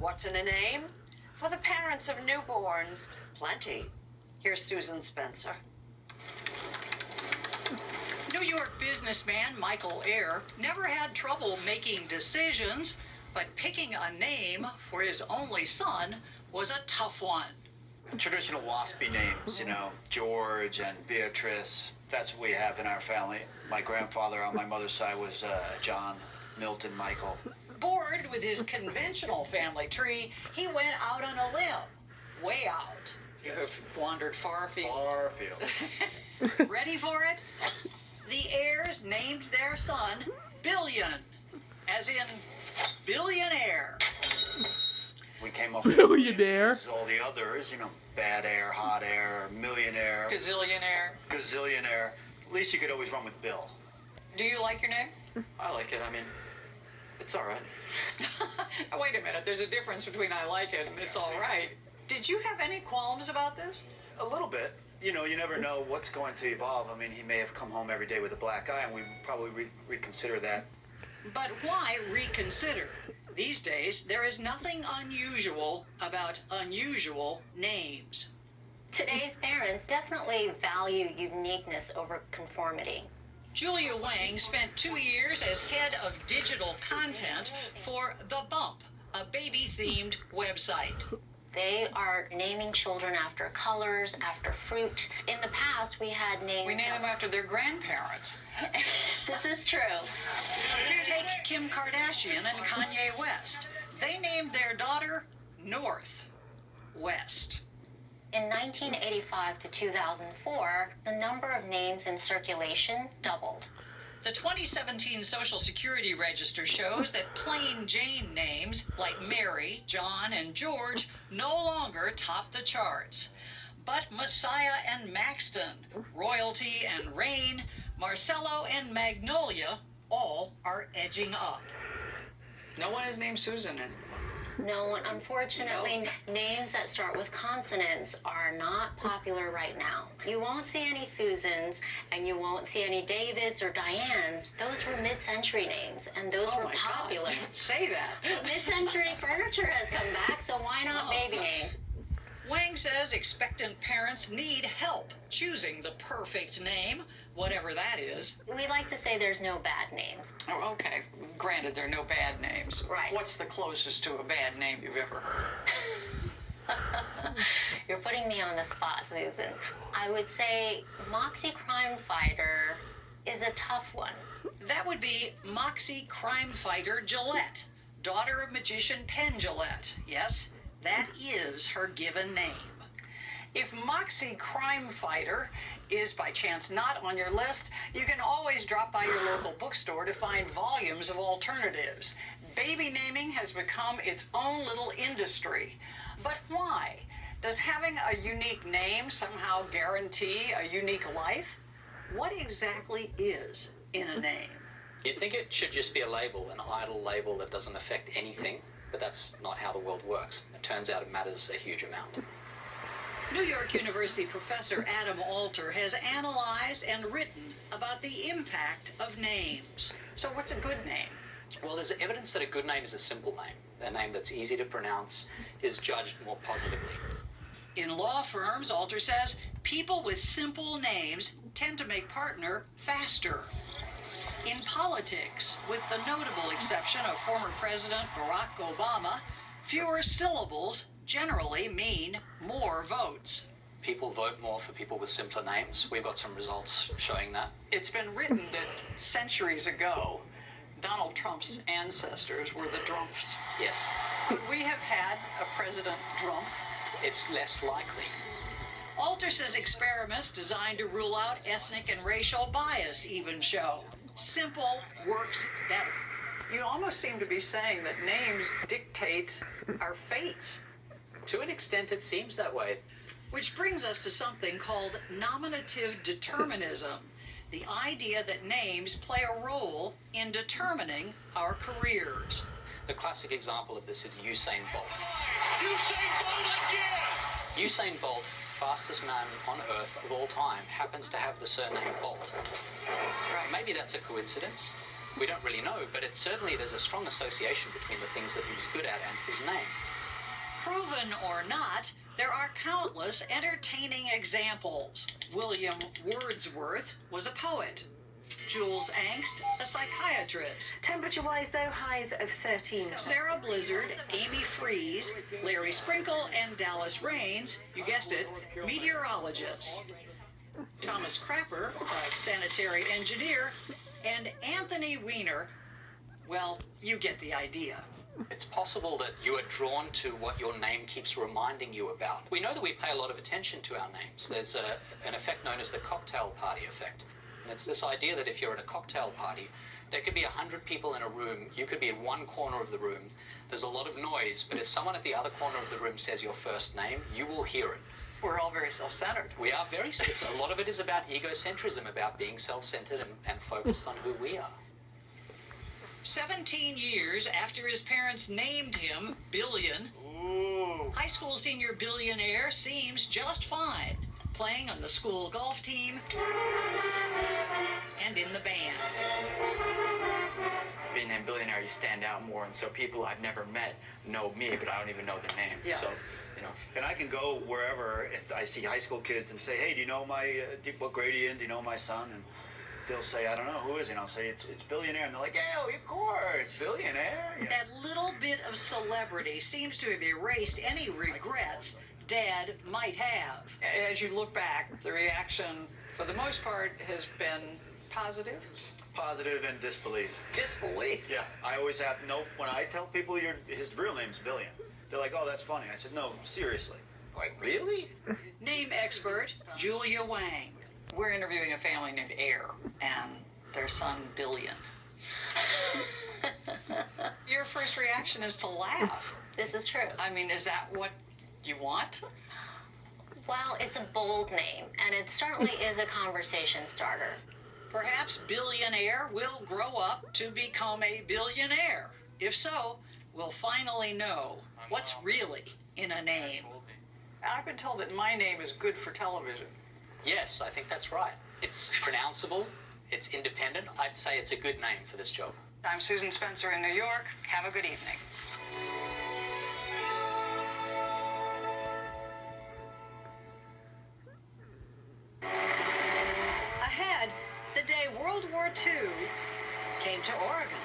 What's in a name? For the parents of newborns, plenty. Here's Susan Spencer. New York businessman Michael Ayer never had trouble making decisions, but picking a name for his only son was a tough one. Traditional waspy names, George and Beatrice. That's what we have in our family. My grandfather on my mother's side was John, Milton, Michael. Bored with his conventional family tree, he went out on a limb. Way out. You have wandered far afield. Far afield. Ready for it? The heirs named their son Billion, as in billionaire. We came up with Billionaire. all the others, bad air, hot air, millionaire, gazillionaire. At least you could always run with Bill. Do you like your name? I like it. It's all right. Wait a minute. There's a difference between I like it and it's all right. Did you have any qualms about this? A little bit. You never know what's going to evolve. He may have come home every day with a black eye, and we probably reconsider that. But why reconsider? These days, there is nothing unusual about unusual names. Today's parents definitely value uniqueness over conformity. Julia Wang spent 2 years as head of digital content for The Bump, a baby-themed website. They are naming children after colors, after fruit. In the past, we had names... We name them after their grandparents. This is true. Take Kim Kardashian and Kanye West. They named their daughter North West. In 1985 to 2004, the number of names in circulation doubled. The 2017 Social Security Register shows that plain Jane names like Mary, John, and George no longer top the charts. But Messiah and Maxton, Royalty and Rain, Marcello and Magnolia all are edging up. No one is named Susan. No one, unfortunately, names that start with consonants are not popular right now. You won't see any Susans, and you won't see any Davids or Dianes. Those were mid-century names, and those were popular. God, say that. But mid-century furniture has come back, so why not baby names? Wang says expectant parents need help choosing the perfect name, whatever that is. We like to say there's no bad names. Oh, okay. Granted, there are no bad names. Right. What's the closest to a bad name you've ever heard? You're putting me on the spot, Susan. I would say Moxie Crime Fighter is a tough one. That would be Moxie crime fighter Gillette, daughter of magician Penn Gillette. Yes, that is her given name. If Moxie Crime Fighter is by chance not on your list, you can always drop by your local bookstore to find volumes of alternatives. Baby naming has become its own little industry. But why? Does having a unique name somehow guarantee a unique life? What exactly is in a name? You'd think it should just be a label, an idle label that doesn't affect anything, but that's not how the world works. It turns out it matters a huge amount. New York University professor Adam Alter has analyzed and written about the impact of names. So what's a good name? Well, there's evidence that a good name is a simple name. A name that's easy to pronounce is judged more positively. In law firms, Alter says, people with simple names tend to make partner faster. In politics, with the notable exception of former President Barack Obama, fewer syllables generally mean more votes. People vote more for people with simpler names. We've got some results showing that. It's been written that centuries ago, Donald Trump's ancestors were the Drumpfs. Yes. Could we have had a President Drumpf? It's less likely. Alter says experiments designed to rule out ethnic and racial bias even show simple works better. You almost seem to be saying that names dictate our fates. To an extent, it seems that way. Which brings us to something called nominative determinism, the idea that names play a role in determining our careers. The classic example of this is Usain Bolt. Usain Bolt again! Usain Bolt, fastest man on Earth of all time, happens to have the surname Bolt. Maybe that's a coincidence. We don't really know, but there's a strong association between the things that he was good at and his name. Proven or not, there are countless entertaining examples. William Wordsworth was a poet. Jules Angst, a psychiatrist. Temperature-wise, though, highs of 13. Sarah Blizzard, Amy Freeze, Larry Sprinkle, and Dallas Raines, you guessed it, meteorologists. Thomas Crapper, a sanitary engineer, and Anthony Weiner, well, you get the idea. It's possible that you are drawn to what your name keeps reminding you about. We know that we pay a lot of attention to our names. There's an effect known as the cocktail party effect. And it's this idea that if you're at a cocktail party, there could be 100 people in a room. You could be in one corner of the room. There's a lot of noise, but if someone at the other corner of the room says your first name, you will hear it. We're all very self-centered. We are a lot of it is about egocentrism, about being self-centered and focused on who we are. 17 years after his parents named him Billion, high school senior billionaire seems just fine, playing on the school golf team and in the band. Being named billionaire, you stand out more, and so people I've never met know me, but I don't even know their name. Yeah. So, you know. And I can go wherever if I see high school kids and say, hey, do you know what grade are you in? Do you know my son? And they'll say, I don't know, who is he? And I'll say, it's billionaire. And they're like, yeah, of course, billionaire. Yeah. That little bit of celebrity seems to have erased any regrets Dad might have. As you look back, the reaction, for the most part, has been positive. Positive and disbelief. Disbelief. Yeah, I always have, when I tell people his real name's Billion, they're like, oh, that's funny. I said, no, seriously. Like, really? Name expert Julia Wang. We're interviewing a family named Air and their son Billion. Your first reaction is to laugh. This is true. I mean, is that what you want? Well, it's a bold name, and it certainly is a conversation starter. Perhaps Billionaire will grow up to become a billionaire. If so, we'll finally know what's really in a name. I've been told that my name is good for television. Yes, I think that's right. It's pronounceable, it's independent. I'd say it's a good name for this job. I'm Susan Spencer in New York. Have a good evening. Ahead, the day World War II came to Oregon.